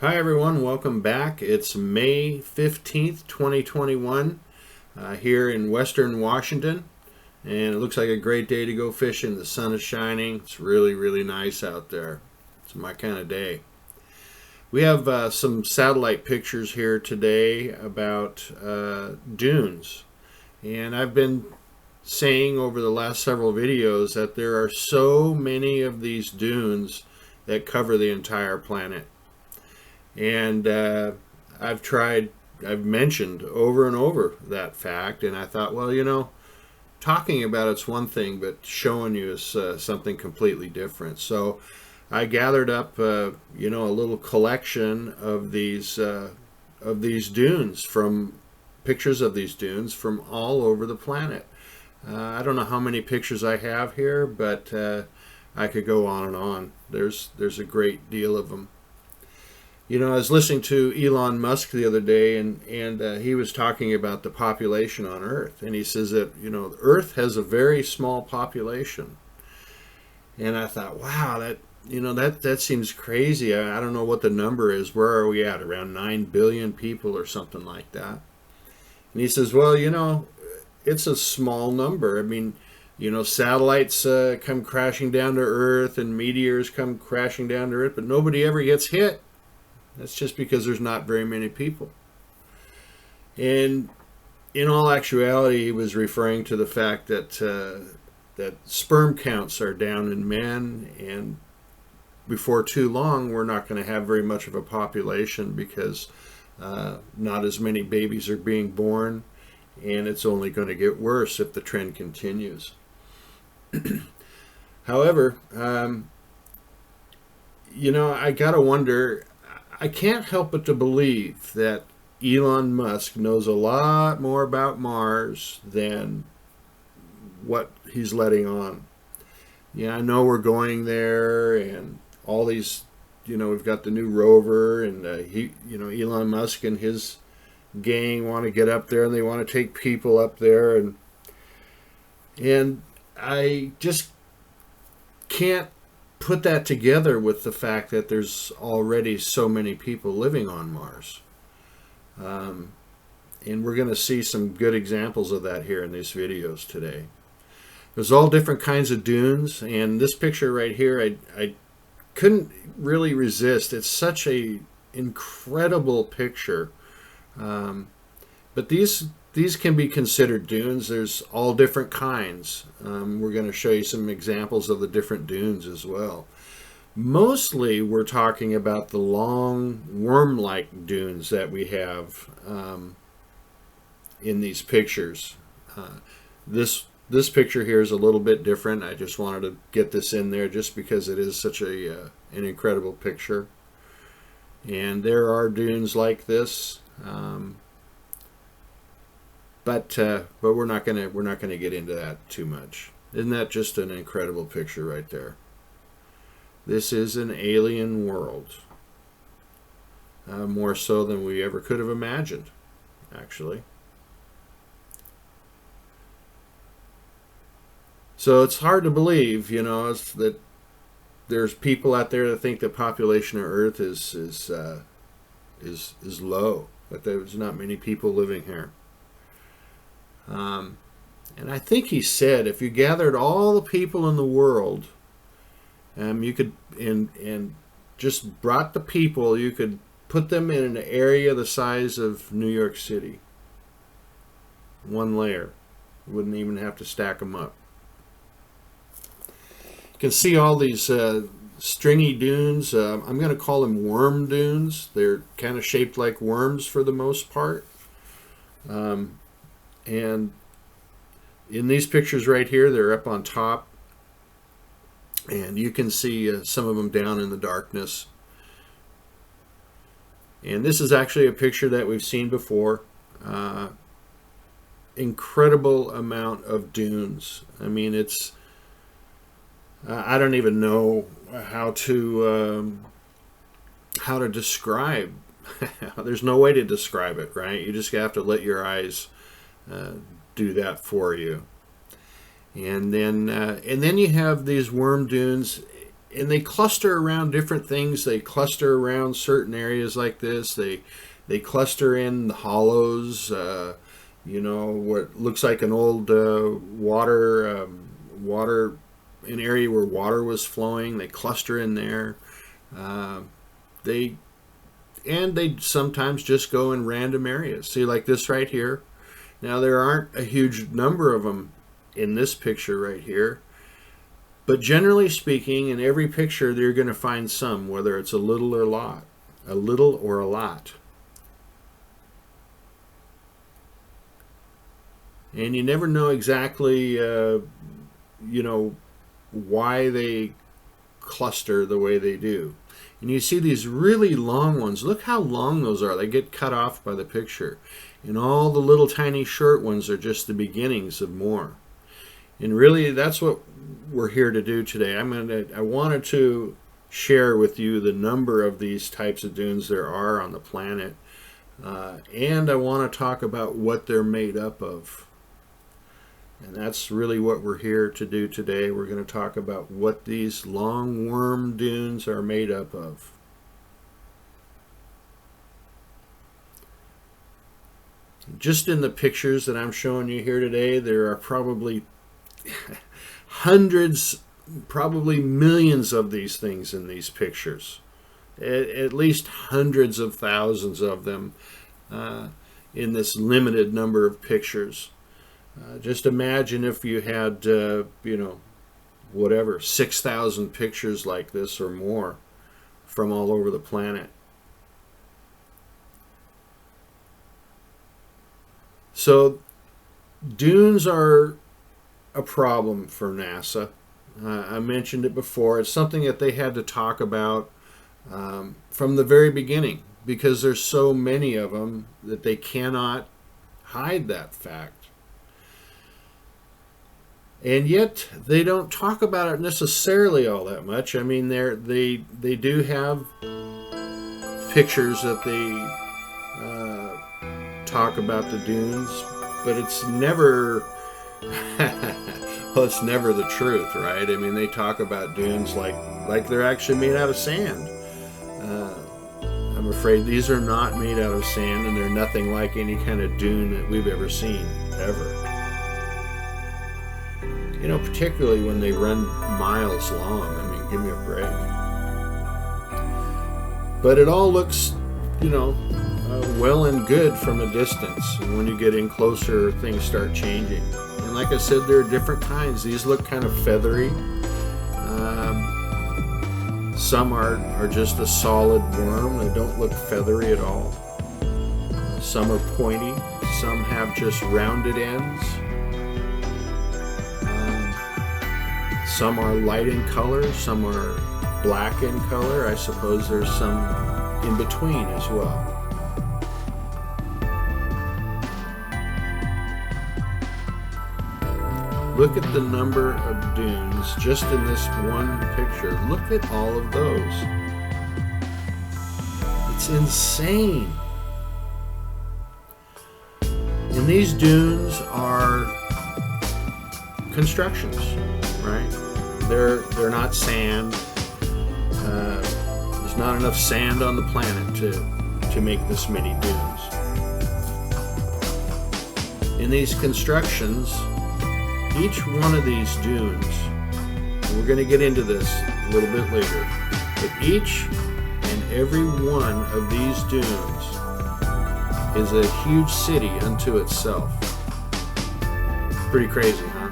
Hi everyone, welcome back. It's May 15th, 2021 here in Western Washington, and it looks like a great day to go fishing. The sun is shining. It's really nice out there. It's my kind of day. We have some satellite pictures here today about dunes, and I've been saying over the last several videos that there are so many of these dunes that cover the entire planet. And I've mentioned over and over that fact, and I thought, well, talking about it's one thing, but showing you is something completely different. So I gathered up, a little collection of these dunes from pictures of these dunes from all over the planet. I don't know how many pictures I have here, but I could go on and on. There's a great deal of them. I was listening to Elon Musk the other day, and he was talking about the population on Earth, and he says that Earth has a very small population, and I thought, wow, that seems crazy. I don't know what the number is. Where are we at? Around 9 billion people or something like that. And he says, well, it's a small number. I mean, satellites come crashing down to Earth, and meteors come crashing down to Earth, but nobody ever gets hit. That's just because there's not very many people. And in all actuality, he was referring to the fact that sperm counts are down in men, and before too long, we're not going to have very much of a population because not as many babies are being born, and it's only going to get worse if the trend continues. However, I gotta wonder. I can't help but to believe that Elon Musk knows a lot more about Mars than what he's letting on. Yeah, I know we're going there, and all these, we've got the new rover, and Elon Musk and his gang want to get up there, and they want to take people up there, and I just can't put that together with the fact that there's already so many people living on Mars. And we're going to see some good examples of that here in these videos today. There's all different kinds of dunes, and this picture right here, I couldn't really resist. It's such a incredible picture. But these can be considered dunes. There's all different kinds. We're going to show you some examples of the different dunes as well. Mostly we're talking about the long worm-like dunes that we have in these pictures. This picture here is a little bit different. I just wanted to get this in there just because it is such an incredible picture. And there are dunes like this. But we're not gonna get into that too much. Isn't that just an incredible picture right there? This is an alien world, more so than we ever could have imagined, actually. So it's hard to believe, that there's people out there that think the population of Earth is low, that there's not many people living here. And I think he said if you gathered all the people in the world, you could and just brought the people, you could put them in an area the size of New York City. One layer. You wouldn't even have to stack them up. You can see all these stringy dunes. I'm going to call them worm dunes. They're kind of shaped like worms for the most part. And in these pictures right here, they're up on top, and you can see some of them down in the darkness. And this is actually a picture that we've seen before. Incredible amount of dunes. I mean, it's I don't even know how to describe. There's no way to describe it, right? You just have to let your eyes do that for you. And then you have these worm dunes, and they cluster around different things. They cluster around certain areas like this. They cluster in the hollows. What looks like an old water, an area where water was flowing. They cluster in there. They sometimes just go in random areas. See, like this right here. Now, there aren't a huge number of them in this picture right here. But generally speaking, in every picture, you're going to find some, whether it's a little or a lot. A little or a lot. And you never know exactly, why they cluster the way they do. And you see these really long ones. Look how long those are. They get cut off by the picture. And all the little tiny short ones are just the beginnings of more. And really, that's what we're here to do today. I wanted to share with you the number of these types of dunes there are on the planet. And I want to talk about what they're made up of. And that's really what we're here to do today. We're going to talk about what these long worm dunes are made up of. Just in the pictures that I'm showing you here today, there are probably hundreds, probably millions of these things in these pictures. At least hundreds of thousands of them in this limited number of pictures. Just imagine if you had, 6,000 pictures like this or more from all over the planet. So, dunes are a problem for NASA. I mentioned it before. It's something that they had to talk about from the very beginning, because there's so many of them that they cannot hide that fact. And yet, they don't talk about it necessarily all that much. I mean, they do have pictures that they talk about the dunes, but it's never, well, it's never the truth, right? I mean, they talk about dunes like they're actually made out of sand. I'm afraid these are not made out of sand, and they're nothing like any kind of dune that we've ever seen, ever. Particularly when they run miles long. I mean, give me a break. But it all looks, well and good from a distance. And when you get in closer, things start changing. And like I said, there are different kinds. These look kind of feathery. Some are just a solid worm. They don't look feathery at all. Some are pointy. Some have just rounded ends. Some are light in color, some are black in color. I suppose there's some in between as well. Look at the number of dunes just in this one picture. Look at all of those. It's insane. And these dunes are constructions, right? They're not sand. There's not enough sand on the planet to make this many dunes. In these constructions, each one of these dunes, and we're going to get into this a little bit later, but each and every one of these dunes is a huge city unto itself. Pretty crazy, huh?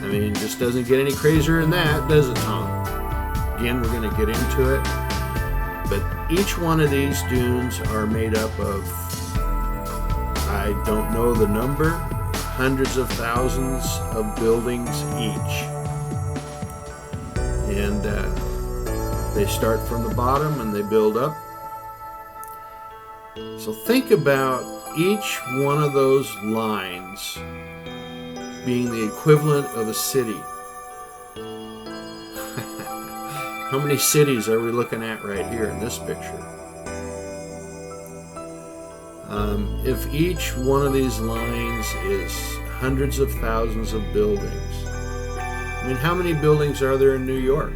I mean, it just doesn't get any crazier than that, does it, Tom? Again, we're going to get into it. But each one of these dunes are made up of, I don't know the number, hundreds of thousands of buildings each. And they start from the bottom and they build up. So think about each one of those lines being the equivalent of a city. How many cities are we looking at right here in this picture? If each one of these lines is hundreds of thousands of buildings, I mean, how many buildings are there in New York?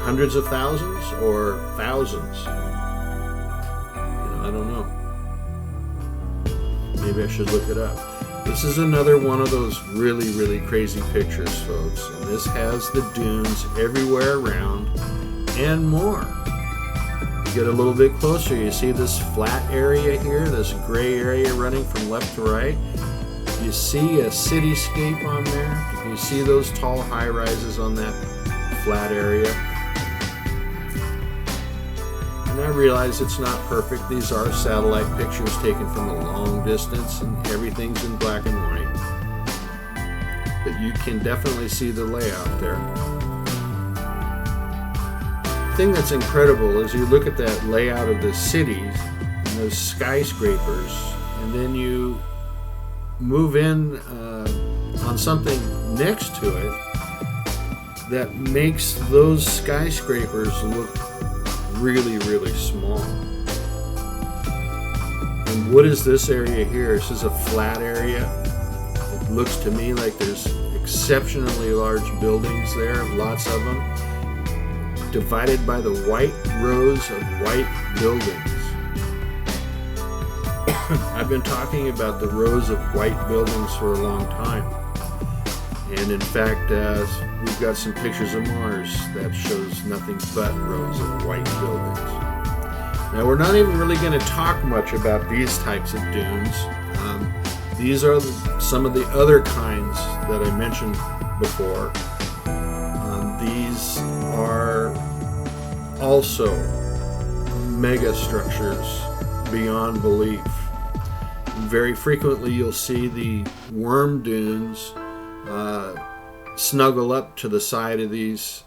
hundreds of thousands or thousands? I don't know. Maybe I should look it up. This is another one of those really, really crazy pictures, folks. And this has the dunes everywhere around and more. You get a little bit closer, you see this flat area here, this gray area running from left to right. You see a cityscape on there. You see those tall high-rises on that flat area. And I realize it's not perfect. These are satellite pictures taken from a long distance, and everything's in black and white. But you can definitely see the layout there. The thing that's incredible is you look at that layout of the cities and those skyscrapers, and then you move in on something next to it that makes those skyscrapers look really, really small. And what is this area here? This is a flat area. It looks to me like there's exceptionally large buildings there, lots of them, divided by the white rows of white buildings. I've been talking about the rows of white buildings for a long time. And in fact, we've got some pictures of Mars that shows nothing but rows of white buildings. Now, we're not even really going to talk much about these types of dunes. These are some of the other kinds that I mentioned before. These are also mega structures beyond belief. Very frequently you'll see the worm dunes snuggle up to the side of these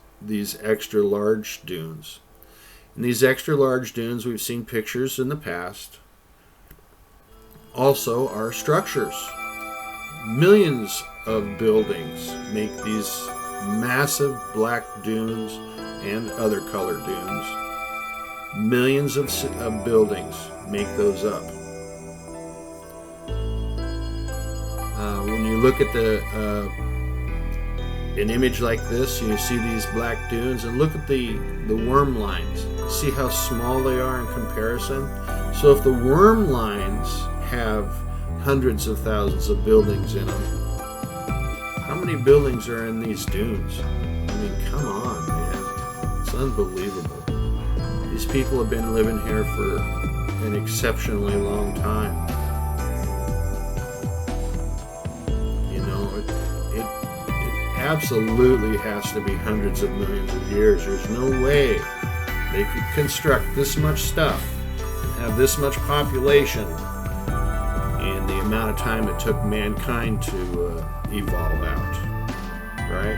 extra large dunes. And these extra large dunes, we've seen pictures in the past, also are structures. Millions of buildings make these massive black dunes and other color dunes. Millions of buildings make those up. When you look at an image like this, you see these black dunes, and look at the worm lines. See how small they are in comparison? So if the worm lines have hundreds of thousands of buildings in them, how many buildings are in these dunes? I mean, come on, man. It's unbelievable. These people have been living here for an exceptionally long time. Absolutely has to be hundreds of millions of years. There's no way they could construct this much stuff and have this much population in the amount of time it took mankind to evolve out, right?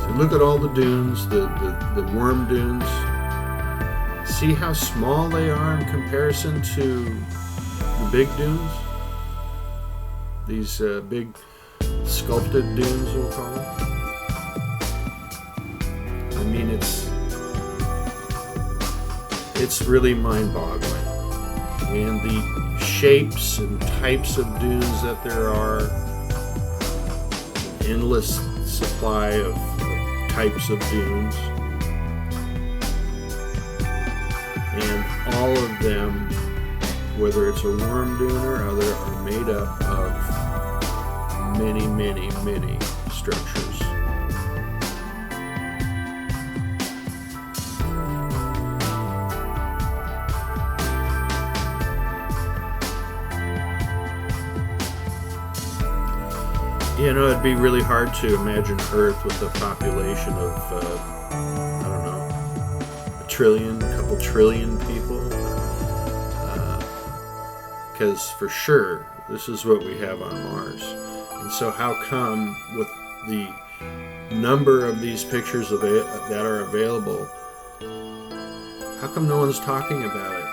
So look at all the dunes, the worm dunes. See how small they are in comparison to the big dunes? These big sculpted dunes, we'll call them. I mean, it's really mind-boggling. And the shapes and types of dunes that there are, endless supply of types of dunes, and all of them, whether it's a worm dune or other, are made up of many, many, many structures. You know, it'd be really hard to imagine Earth with a population of, I don't know, a trillion, a couple trillion people. Because for sure, this is what we have on Mars. And so how come with the number of these pictures that are available, how come no one's talking about it?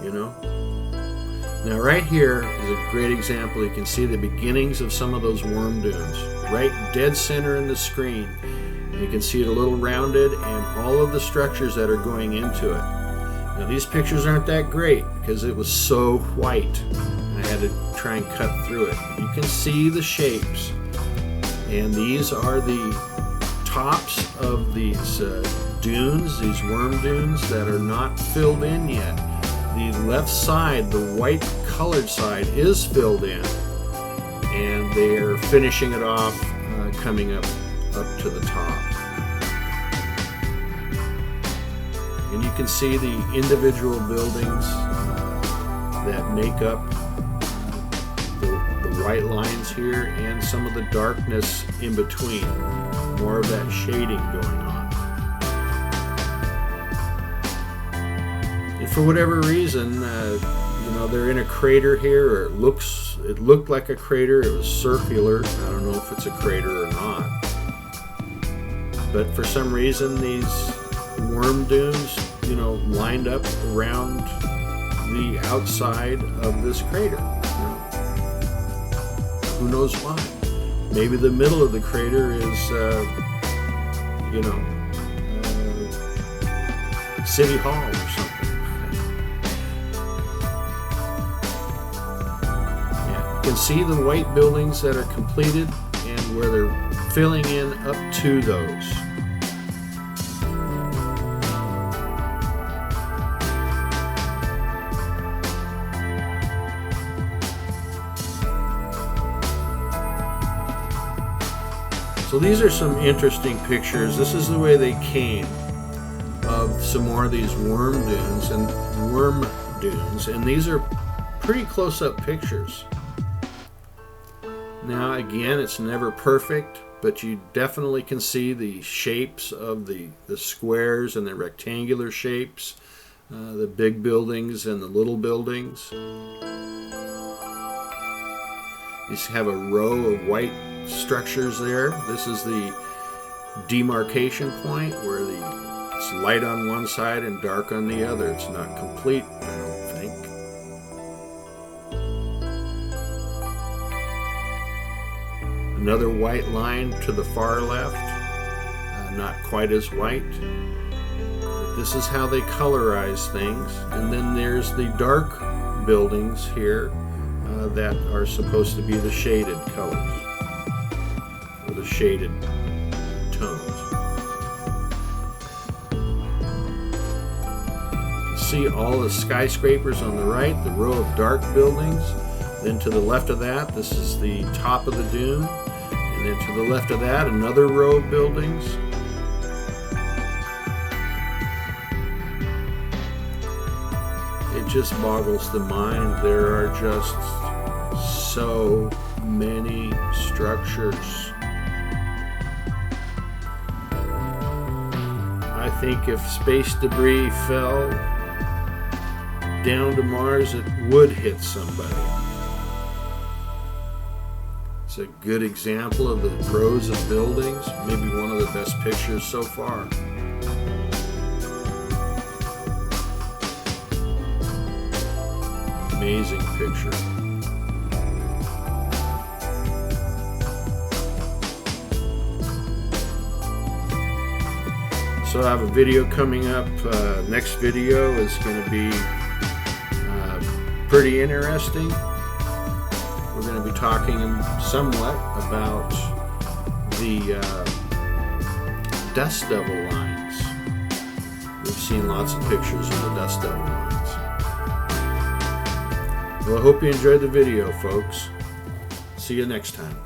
You know? Now right here is a great example. You can see the beginnings of some of those worm dunes. Right dead center in the screen. And you can see it a little rounded and all of the structures that are going into it. Now these pictures aren't that great because it was so white. I had to try and cut through it. You can see the shapes, and these are the tops of these dunes, these worm dunes that are not filled in yet. The left side, the white colored side, is filled in, and they're finishing it off, coming up to the top. And you can see the individual buildings that make up the white lines here, and some of the darkness in between, more of that shading going on. And for whatever reason, they're in a crater here, or it looked like a crater. It was circular. I don't know if it's a crater or not. But for some reason, these worm dunes, lined up around the outside of this crater. Who knows why? Maybe the middle of the crater is, City Hall or something. Yeah, you can see the white buildings that are completed and where they're filling in up to those. So these are some interesting pictures. This is the way they came of some more of these worm dunes, and these are pretty close-up pictures. Now again, it's never perfect, but you definitely can see the shapes of the squares and the rectangular shapes, the big buildings and the little buildings. You have a row of white structures there. This is the demarcation point where it's light on one side and dark on the other. It's not complete, I don't think. Another white line to the far left, not quite as white. But this is how they colorize things. And then there's the dark buildings here that are supposed to be the shaded colors, or the shaded tones. You see all the skyscrapers on the right, the row of dark buildings. Then to the left of that, this is the top of the dune. And then to the left of that, another row of buildings. It just boggles the mind. There are just so many structures. I think if space debris fell down to Mars, it would hit somebody. It's a good example of the rows of buildings, maybe one of the best pictures so far. Amazing picture. So I have a video coming up. Next video is going to be pretty interesting. We're going to be talking somewhat about the dust devil lines. We've seen lots of pictures of the dust devil lines. Well, I hope you enjoyed the video, folks. See you next time.